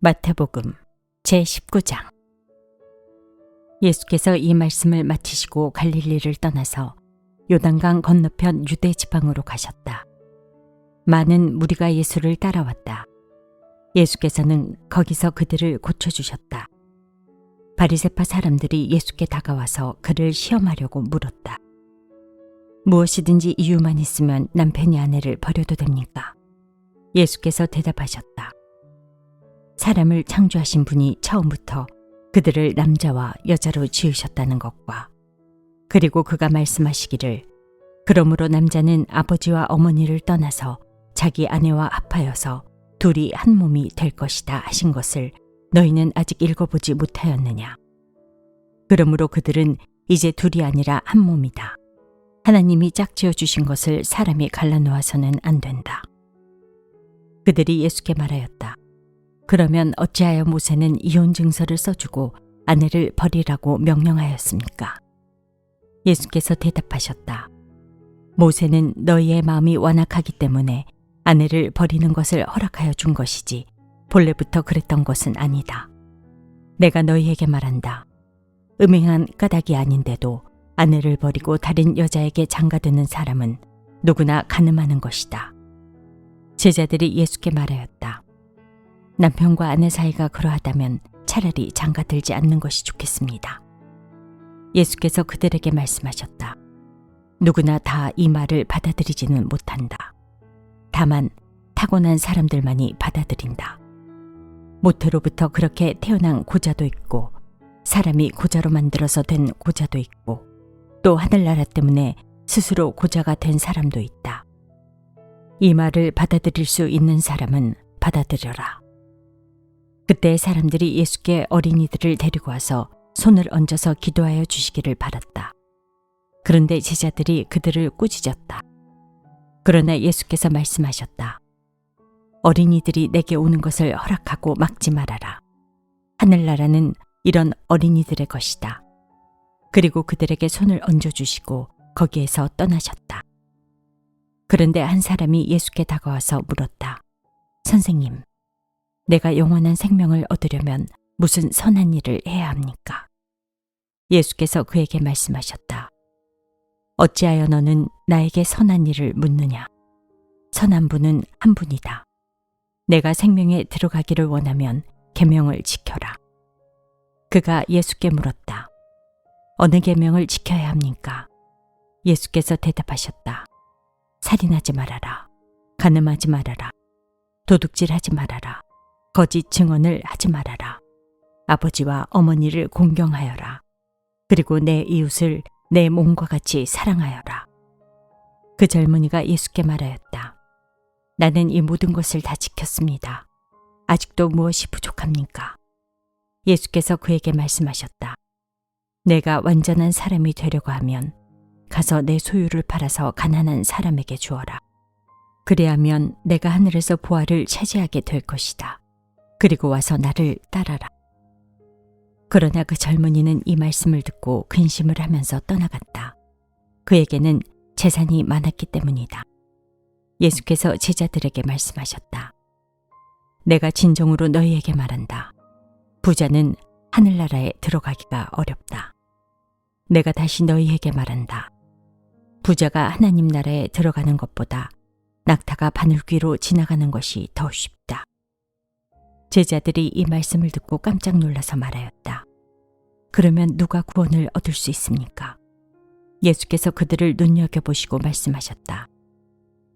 마태복음 제19장. 예수께서 이 말씀을 마치시고 갈릴리를 떠나서 요단강 건너편 유대 지방으로 가셨다. 많은 무리가 예수를 따라왔다. 예수께서는 거기서 그들을 고쳐주셨다. 바리새파 사람들이 예수께 다가와서 그를 시험하려고 물었다. 무엇이든지 이유만 있으면 남편이 아내를 버려도 됩니까? 예수께서 대답하셨다. 사람을 창조하신 분이 처음부터 그들을 남자와 여자로 지으셨다는 것과 그리고 그가 말씀하시기를 그러므로 남자는 아버지와 어머니를 떠나서 자기 아내와 합하여서 둘이 한 몸이 될 것이다 하신 것을 너희는 아직 읽어보지 못하였느냐. 그러므로 그들은 이제 둘이 아니라 한 몸이다. 하나님이 짝지어 주신 것을 사람이 갈라놓아서는 안 된다. 그들이 예수께 말하였다. 그러면 어찌하여 모세는 이혼 증서를 써주고 아내를 버리라고 명령하였습니까? 예수께서 대답하셨다. 모세는 너희의 마음이 완악하기 때문에 아내를 버리는 것을 허락하여 준 것이지 본래부터 그랬던 것은 아니다. 내가 너희에게 말한다. 음행한 까닭이 아닌데도 아내를 버리고 다른 여자에게 장가드는 사람은 누구나 간음하는 것이다. 제자들이 예수께 말하였다. 남편과 아내 사이가 그러하다면 차라리 장가들지 않는 것이 좋겠습니다. 예수께서 그들에게 말씀하셨다. 누구나 다 이 말을 받아들이지는 못한다. 다만 타고난 사람들만이 받아들인다. 모태로부터 그렇게 태어난 고자도 있고 사람이 고자로 만들어서 된 고자도 있고 또 하늘나라 때문에 스스로 고자가 된 사람도 있다. 이 말을 받아들일 수 있는 사람은 받아들여라. 그때 사람들이 예수께 어린이들을 데리고 와서 손을 얹어서 기도하여 주시기를 바랐다. 그런데 제자들이 그들을 꾸짖었다. 그러나 예수께서 말씀하셨다. 어린이들이 내게 오는 것을 허락하고 막지 말아라. 하늘나라는 이런 어린이들의 것이다. 그리고 그들에게 손을 얹어주시고 거기에서 떠나셨다. 그런데 한 사람이 예수께 다가와서 물었다. 선생님, 내가 영원한 생명을 얻으려면 무슨 선한 일을 해야 합니까? 예수께서 그에게 말씀하셨다. 어찌하여 너는 나에게 선한 일을 묻느냐? 선한 분은 한 분이다. 내가 생명에 들어가기를 원하면 계명을 지켜라. 그가 예수께 물었다. 어느 계명을 지켜야 합니까? 예수께서 대답하셨다. 살인하지 말아라. 간음하지 말아라. 도둑질하지 말아라. 거짓 증언을 하지 말아라. 아버지와 어머니를 공경하여라. 그리고 내 이웃을 내 몸과 같이 사랑하여라. 그 젊은이가 예수께 말하였다. 나는 이 모든 것을 다 지켰습니다. 아직도 무엇이 부족합니까? 예수께서 그에게 말씀하셨다. 내가 완전한 사람이 되려고 하면 가서 내 소유를 팔아서 가난한 사람에게 주어라. 그리하면 내가 하늘에서 보화를 차지하게 될 것이다. 그리고 와서 나를 따라라. 그러나 그 젊은이는 이 말씀을 듣고 근심을 하면서 떠나갔다. 그에게는 재산이 많았기 때문이다. 예수께서 제자들에게 말씀하셨다. 내가 진정으로 너희에게 말한다. 부자는 하늘나라에 들어가기가 어렵다. 내가 다시 너희에게 말한다. 부자가 하나님 나라에 들어가는 것보다 낙타가 바늘귀로 지나가는 것이 더 쉽다. 제자들이 이 말씀을 듣고 깜짝 놀라서 말하였다. 그러면 누가 구원을 얻을 수 있습니까? 예수께서 그들을 눈여겨보시고 말씀하셨다.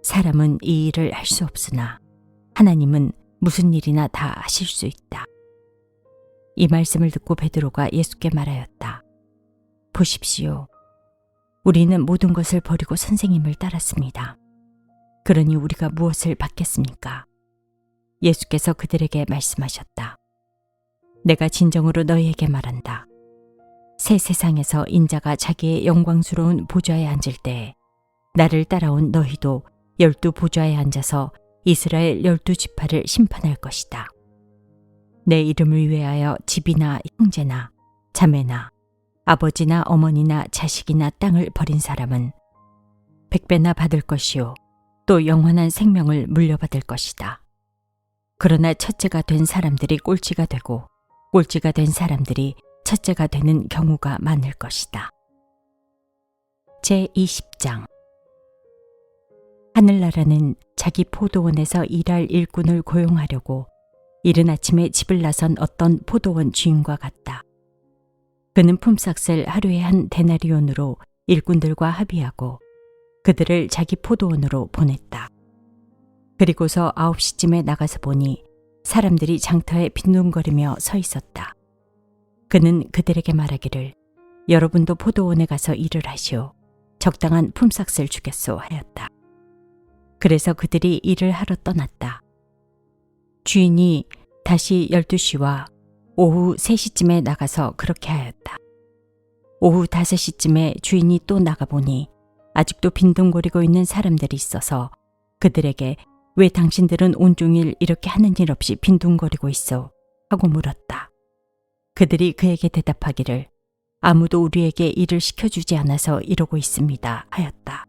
사람은 이 일을 할 수 없으나 하나님은 무슨 일이나 다 하실 수 있다. 이 말씀을 듣고 베드로가 예수께 말하였다. 보십시오. 우리는 모든 것을 버리고 선생님을 따랐습니다. 그러니 우리가 무엇을 받겠습니까? 예수께서 그들에게 말씀하셨다. 내가 진정으로 너희에게 말한다. 새 세상에서 인자가 자기의 영광스러운 보좌에 앉을 때에 나를 따라온 너희도 12 보좌에 앉아서 이스라엘 12지파를 심판할 것이다. 내 이름을 위하여 집이나 형제나 자매나 아버지나 어머니나 자식이나 땅을 버린 사람은 100배나 받을 것이요 또 영원한 생명을 물려받을 것이다. 그러나 첫째가 된 사람들이 꼴찌가 되고 꼴찌가 된 사람들이 첫째가 되는 경우가 많을 것이다. 제20장 하늘나라는 자기 포도원에서 일할 일꾼을 고용하려고 이른 아침에 집을 나선 어떤 포도원 주인과 같다. 그는 품삯을 하루에 한 데나리온으로 일꾼들과 합의하고 그들을 자기 포도원으로 보냈다. 그리고서 9시쯤에 나가서 보니 사람들이 장터에 빈둥거리며 서 있었다. 그는 그들에게 말하기를 여러분도 포도원에 가서 일을 하시오. 적당한 품삯을 주겠소 하였다. 그래서 그들이 일을 하러 떠났다. 주인이 다시 12시와 오후 3시쯤에 나가서 그렇게 하였다. 오후 5시쯤에 주인이 또 나가보니 아직도 빈둥거리고 있는 사람들이 있어서 그들에게 왜 당신들은 온종일 이렇게 하는 일 없이 빈둥거리고 있어? 하고 물었다. 그들이 그에게 대답하기를 아무도 우리에게 일을 시켜주지 않아서 이러고 있습니다 하였다.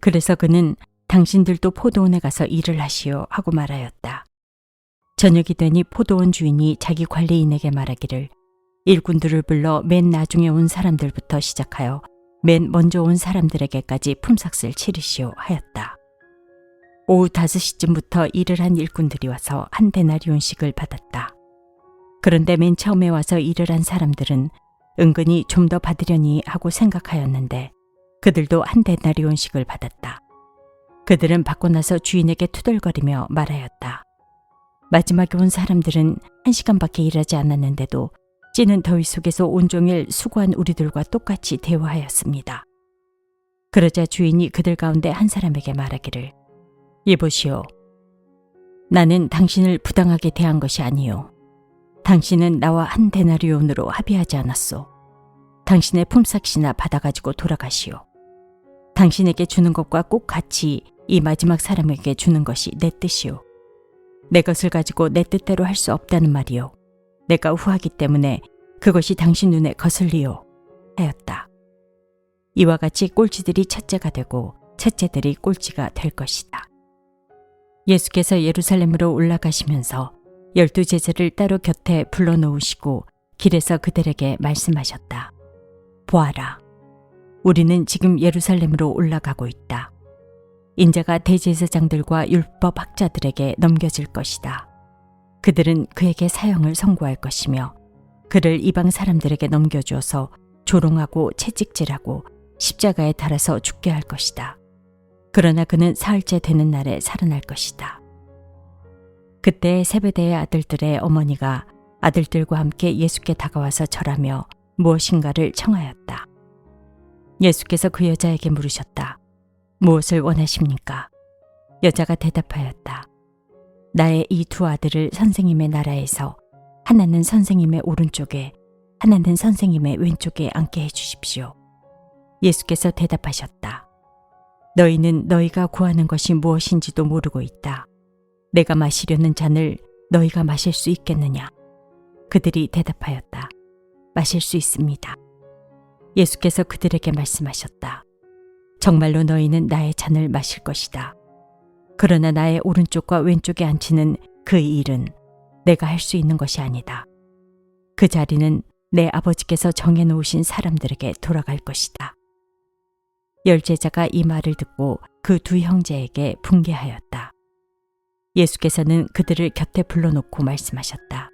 그래서 그는 당신들도 포도원에 가서 일을 하시오 하고 말하였다. 저녁이 되니 포도원 주인이 자기 관리인에게 말하기를 일꾼들을 불러 맨 나중에 온 사람들부터 시작하여 맨 먼저 온 사람들에게까지 품삯을 치르시오 하였다. 오후 5시쯤부터 일을 한 일꾼들이 와서 한 데나리온씩을 받았다. 그런데 맨 처음에 와서 일을 한 사람들은 은근히 좀 더 받으려니 하고 생각하였는데 그들도 한 데나리온씩을 받았다. 그들은 받고 나서 주인에게 투덜거리며 말하였다. 마지막에 온 사람들은 1시간밖에 일하지 않았는데도 찌는 더위 속에서 온종일 수고한 우리들과 똑같이 대우하였습니다. 그러자 주인이 그들 가운데 한 사람에게 말하기를 이보시오. 나는 당신을 부당하게 대한 것이 아니요. 당신은 나와 한 데나리온으로 합의하지 않았소. 당신의 품삯이나 받아가지고 돌아가시오. 당신에게 주는 것과 꼭 같이 이 마지막 사람에게 주는 것이 내 뜻이오. 내 것을 가지고 내 뜻대로 할 수 없다는 말이오. 내가 후하기 때문에 그것이 당신 눈에 거슬리오. 하였다. 이와 같이 꼴찌들이 첫째가 되고 첫째들이 꼴찌가 될 것이다. 예수께서 예루살렘으로 올라가시면서 12제자를 따로 곁에 불러놓으시고 길에서 그들에게 말씀하셨다. 보아라, 우리는 지금 예루살렘으로 올라가고 있다. 인자가 대제사장들과 율법 학자들에게 넘겨질 것이다. 그들은 그에게 사형을 선고할 것이며 그를 이방 사람들에게 넘겨주어서 조롱하고 채찍질하고 십자가에 달아서 죽게 할 것이다. 그러나 그는 사흘째 되는 날에 살아날 것이다. 그때 세베대의 아들들의 어머니가 아들들과 함께 예수께 다가와서 절하며 무엇인가를 청하였다. 예수께서 그 여자에게 물으셨다. 무엇을 원하십니까? 여자가 대답하였다. 나의 이 두 아들을 선생님의 나라에서 하나는 선생님의 오른쪽에 하나는 선생님의 왼쪽에 앉게 해주십시오. 예수께서 대답하셨다. 너희는 너희가 구하는 것이 무엇인지도 모르고 있다. 내가 마시려는 잔을 너희가 마실 수 있겠느냐? 그들이 대답하였다. 마실 수 있습니다. 예수께서 그들에게 말씀하셨다. 정말로 너희는 나의 잔을 마실 것이다. 그러나 나의 오른쪽과 왼쪽에 앉히는 그 일은 내가 할 수 있는 것이 아니다. 그 자리는 내 아버지께서 정해놓으신 사람들에게 돌아갈 것이다. 열제자가 이 말을 듣고 그 두 형제에게 분개하였다. 예수께서는 그들을 곁에 불러놓고 말씀하셨다.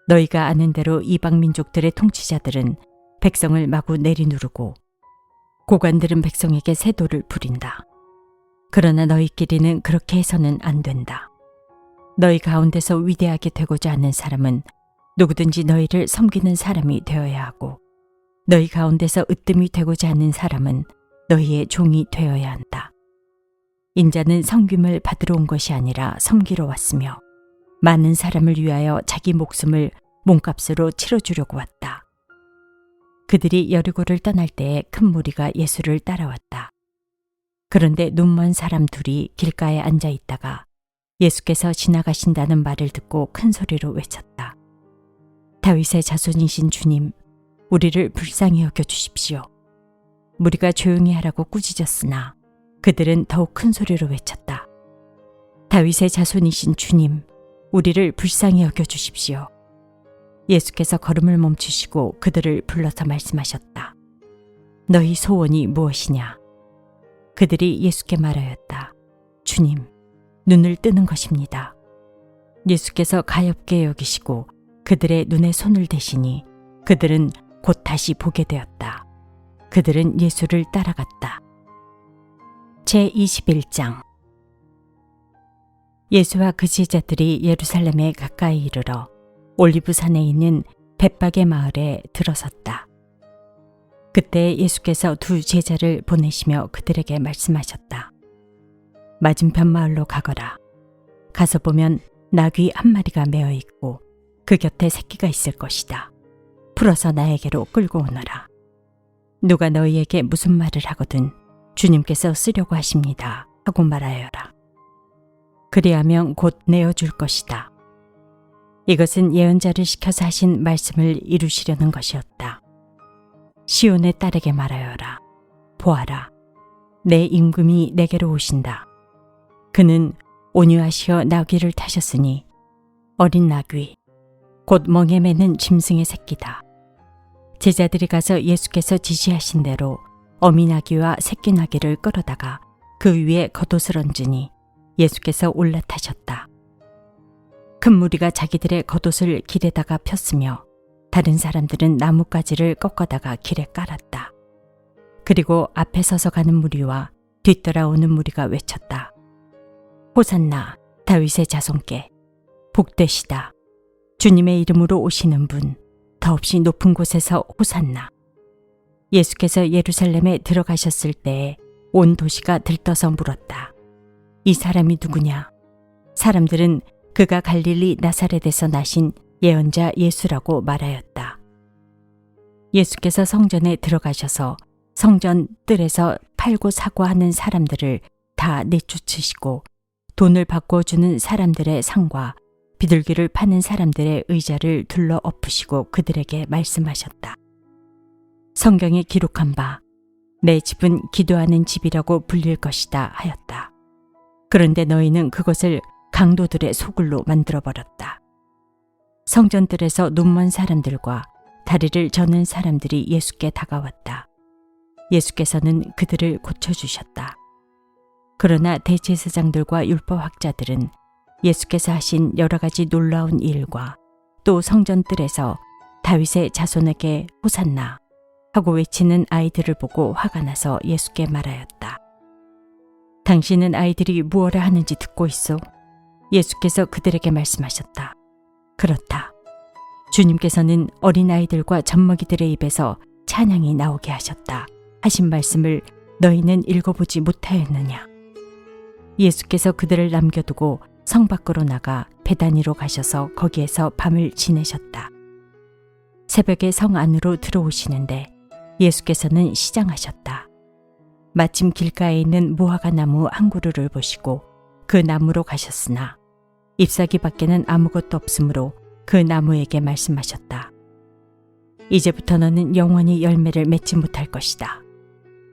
너희가 아는 대로 이방 민족들의 통치자들은 백성을 마구 내리누르고 고관들은 백성에게 세도를 부린다. 그러나 너희끼리는 그렇게 해서는 안 된다. 너희 가운데서 위대하게 되고자 하는 사람은 누구든지 너희를 섬기는 사람이 되어야 하고 너희 가운데서 으뜸이 되고자 하는 사람은 너희의 종이 되어야 한다. 인자는 섬김을 받으러 온 것이 아니라 섬기러 왔으며 많은 사람을 위하여 자기 목숨을 몸값으로 치러주려고 왔다. 그들이 여리고를 떠날 때에 큰 무리가 예수를 따라왔다. 그런데 눈먼 사람 둘이 길가에 앉아 있다가 예수께서 지나가신다는 말을 듣고 큰 소리로 외쳤다. 다윗의 자손이신 주님, 우리를 불쌍히 여겨 주십시오. 무리가 조용히 하라고 꾸짖었으나 그들은 더욱 큰 소리로 외쳤다. 다윗의 자손이신 주님, 우리를 불쌍히 여겨주십시오. 예수께서 걸음을 멈추시고 그들을 불러서 말씀하셨다. 너희 소원이 무엇이냐? 그들이 예수께 말하였다. 주님, 눈을 뜨는 것입니다. 예수께서 가엾게 여기시고 그들의 눈에 손을 대시니 그들은 곧 다시 보게 되었다. 그들은 예수를 따라갔다. 제21장. 예수와 그 제자들이 예루살렘에 가까이 이르러 올리브산에 있는 벳박의 마을에 들어섰다. 그때 예수께서 두 제자를 보내시며 그들에게 말씀하셨다. 맞은편 마을로 가거라. 가서 보면 나귀 한 마리가 메어 있고 그 곁에 새끼가 있을 것이다. 풀어서 나에게로 끌고 오너라. 누가 너희에게 무슨 말을 하거든 주님께서 쓰려고 하십니다 하고 말하여라. 그리하면 곧 내어줄 것이다. 이것은 예언자를 시켜서 하신 말씀을 이루시려는 것이었다. 시온의 딸에게 말하여라. 보아라, 내 임금이 내게로 오신다. 그는 온유하시어 나귀를 타셨으니 어린 나귀, 곧 멍에 매는 짐승의 새끼다. 제자들이 가서 예수께서 지시하신 대로 어미 나귀와 새끼 나귀를 끌어다가 그 위에 겉옷을 얹으니 예수께서 올라타셨다. 큰 무리가 자기들의 겉옷을 길에다가 폈으며 다른 사람들은 나뭇가지를 꺾어다가 길에 깔았다. 그리고 앞에 서서 가는 무리와 뒤따라오는 무리가 외쳤다. 호산나 다윗의 자손께 복되시다. 주님의 이름으로 오시는 분, 더없이 높은 곳에서 호산나. 예수께서 예루살렘에 들어가셨을 때에 온 도시가 들떠서 물었다. 이 사람이 누구냐? 사람들은 그가 갈릴리 나사렛에서 나신 예언자 예수라고 말하였다. 예수께서 성전에 들어가셔서 성전 뜰에서 팔고 사고 하는 사람들을 다 내쫓으시고 돈을 바꿔주는 사람들의 상과 비둘기를 파는 사람들의 의자를 둘러 엎으시고 그들에게 말씀하셨다. 성경에 기록한 바 내 집은 기도하는 집이라고 불릴 것이다 하였다. 그런데 너희는 그것을 강도들의 소굴로 만들어버렸다. 성전들에서 눈먼 사람들과 다리를 저는 사람들이 예수께 다가왔다. 예수께서는 그들을 고쳐주셨다. 그러나 대제사장들과 율법학자들은 예수께서 하신 여러 가지 놀라운 일과 또 성전뜰에서 다윗의 자손에게 호산나 하고 외치는 아이들을 보고 화가 나서 예수께 말하였다. 당신은 아이들이 무엇을 하는지 듣고 있소? 예수께서 그들에게 말씀하셨다. 그렇다. 주님께서는 어린아이들과 젖먹이들의 입에서 찬양이 나오게 하셨다 하신 말씀을 너희는 읽어보지 못하였느냐? 예수께서 그들을 남겨두고 성 밖으로 나가 베다니로 가셔서 거기에서 밤을 지내셨다. 새벽에 성 안으로 들어오시는데 예수께서는 시장하셨다. 마침 길가에 있는 무화과 나무 한 그루를 보시고 그 나무로 가셨으나 잎사귀 밖에는 아무것도 없으므로 그 나무에게 말씀하셨다. 이제부터 너는 영원히 열매를 맺지 못할 것이다.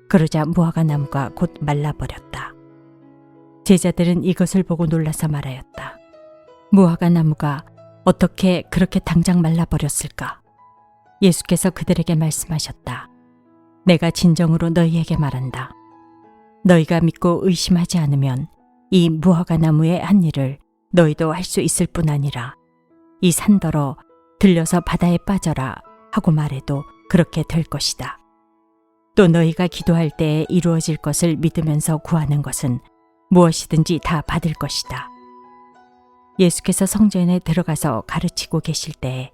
그러자 무화과 나무가 곧 말라버렸다. 제자들은 이것을 보고 놀라서 말하였다. 무화과 나무가 어떻게 그렇게 당장 말라버렸을까? 예수께서 그들에게 말씀하셨다. 내가 진정으로 너희에게 말한다. 너희가 믿고 의심하지 않으면 이 무화과 나무의 한 일을 너희도 할 수 있을 뿐 아니라 이 산더러 들려서 바다에 빠져라 하고 말해도 그렇게 될 것이다. 또 너희가 기도할 때에 이루어질 것을 믿으면서 구하는 것은 무엇이든지 다 받을 것이다. 예수께서 성전에 들어가서 가르치고 계실 때에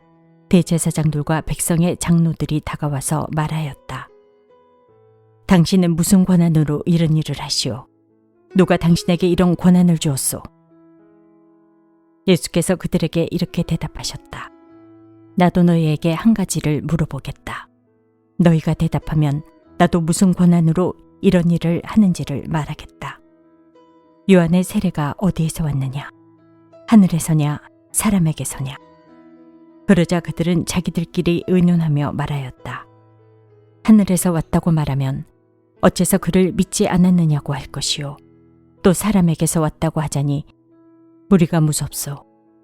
대제사장들과 백성의 장로들이 다가와서 말하였다. 당신은 무슨 권한으로 이런 일을 하시오? 누가 당신에게 이런 권한을 주었소? 예수께서 그들에게 이렇게 대답하셨다. 나도 너희에게 한 가지를 물어보겠다. 너희가 대답하면 나도 무슨 권한으로 이런 일을 하는지를 말하겠다. 요한의 세례가 어디에서 왔느냐? 하늘에서냐? 사람에게서냐? 그러자 그들은 자기들끼리 의논하며 말하였다. 하늘에서 왔다고 말하면 어째서 그를 믿지 않았느냐고 할 것이요. 또 사람에게서 왔다고 하자니 무리가 무섭소.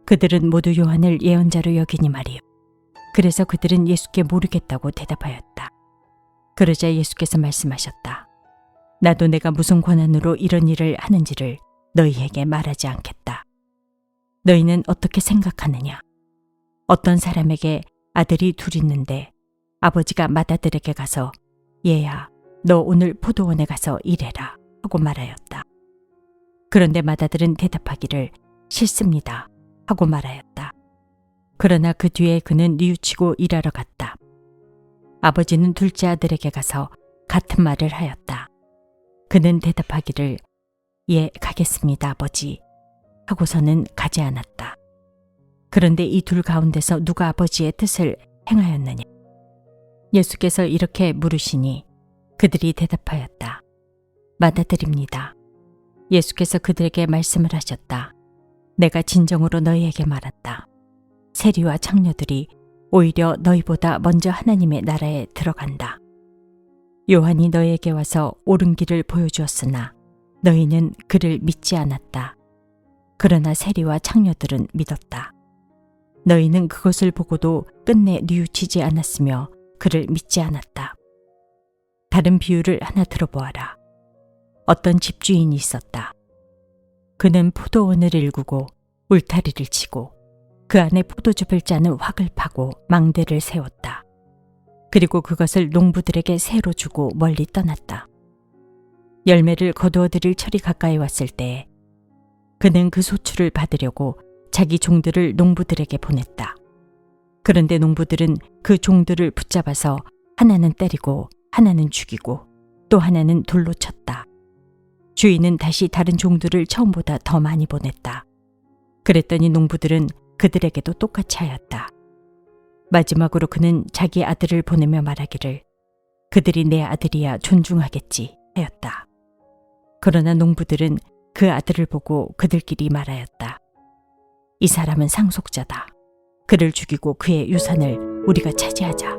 그들은 모두 요한을 예언자로 여기니 말이요. 그래서 그들은 예수께 모르겠다고 대답하였다. 그러자 예수께서 말씀하셨다. 나도 내가 무슨 권한으로 이런 일을 하는지를 너희에게 말하지 않겠다. 너희는 어떻게 생각하느냐? 어떤 사람에게 아들이 둘 있는데 아버지가 맏아들에게 가서 얘야, 너 오늘 포도원에 가서 일해라 하고 말하였다. 그런데 맏아들은 대답하기를 싫습니다 하고 말하였다. 그러나 그 뒤에 그는 뉘우치고 일하러 갔다. 아버지는 둘째 아들에게 가서 같은 말을 하였다. 그는 대답하기를 예, 가겠습니다 아버지 하고서는 가지 않았다. 그런데 이 둘 가운데서 누가 아버지의 뜻을 행하였느냐? 예수께서 이렇게 물으시니 그들이 대답하였다. 맏아들입니다. 예수께서 그들에게 말씀을 하셨다. 내가 진정으로 너희에게 말한다. 세리와 창녀들이 오히려 너희보다 먼저 하나님의 나라에 들어간다. 요한이 너희에게 와서 옳은 길을 보여주었으나 너희는 그를 믿지 않았다. 그러나 세리와 창녀들은 믿었다. 너희는 그것을 보고도 끝내 뉘우치지 않았으며 그를 믿지 않았다. 다른 비유를 하나 들어보아라. 어떤 집주인이 있었다. 그는 포도원을 일구고 울타리를 치고 그 안에 포도즙을 짜는 확을 파고 망대를 세웠다. 그리고 그것을 농부들에게 새로 주고 멀리 떠났다. 열매를 거두어들일 철이 가까이 왔을 때 그는 그 소출을 받으려고 자기 종들을 농부들에게 보냈다. 그런데 농부들은 그 종들을 붙잡아서 하나는 때리고 하나는 죽이고 또 하나는 돌로 쳤다. 주인은 다시 다른 종들을 처음보다 더 많이 보냈다. 그랬더니 농부들은 그들에게도 똑같이 하였다. 마지막으로 그는 자기 아들을 보내며 말하기를 그들이 내 아들이야 존중하겠지 하였다. 그러나 농부들은 그 아들을 보고 그들끼리 말하였다. 이 사람은 상속자다. 그를 죽이고 그의 유산을 우리가 차지하자.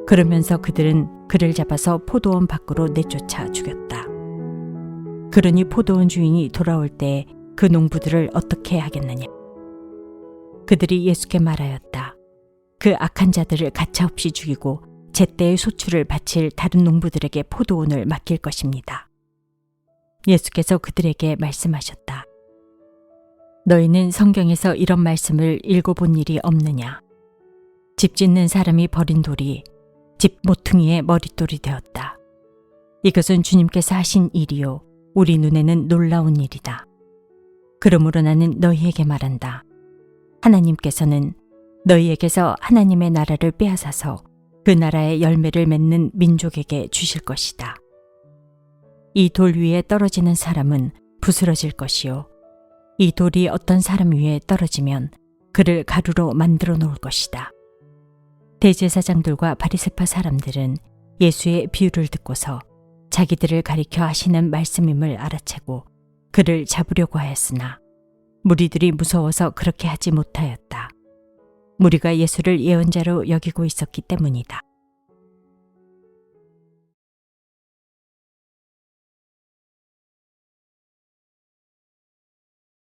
그러면서 그들은 그를 잡아서 포도원 밖으로 내쫓아 죽였다. 그러니 포도원 주인이 돌아올 때 그 농부들을 어떻게 하겠느냐? 그들이 예수께 말하였다. 그 악한 자들을 가차없이 죽이고 제때의 소출을 바칠 다른 농부들에게 포도원을 맡길 것입니다. 예수께서 그들에게 말씀하셨다. 너희는 성경에서 이런 말씀을 읽어본 일이 없느냐? 집 짓는 사람이 버린 돌이 집 모퉁이의 머릿돌이 되었다. 이것은 주님께서 하신 일이요 우리 눈에는 놀라운 일이다. 그러므로 나는 너희에게 말한다. 하나님께서는 너희에게서 하나님의 나라를 빼앗아서 그 나라의 열매를 맺는 민족에게 주실 것이다. 이 돌 위에 떨어지는 사람은 부스러질 것이요 이 돌이 어떤 사람 위에 떨어지면 그를 가루로 만들어 놓을 것이다. 대제사장들과 바리새파 사람들은 예수의 비유를 듣고서 자기들을 가리켜 하시는 말씀임을 알아채고 그를 잡으려고 하였으나 무리들이 무서워서 그렇게 하지 못하였다. 무리가 예수를 예언자로 여기고 있었기 때문이다.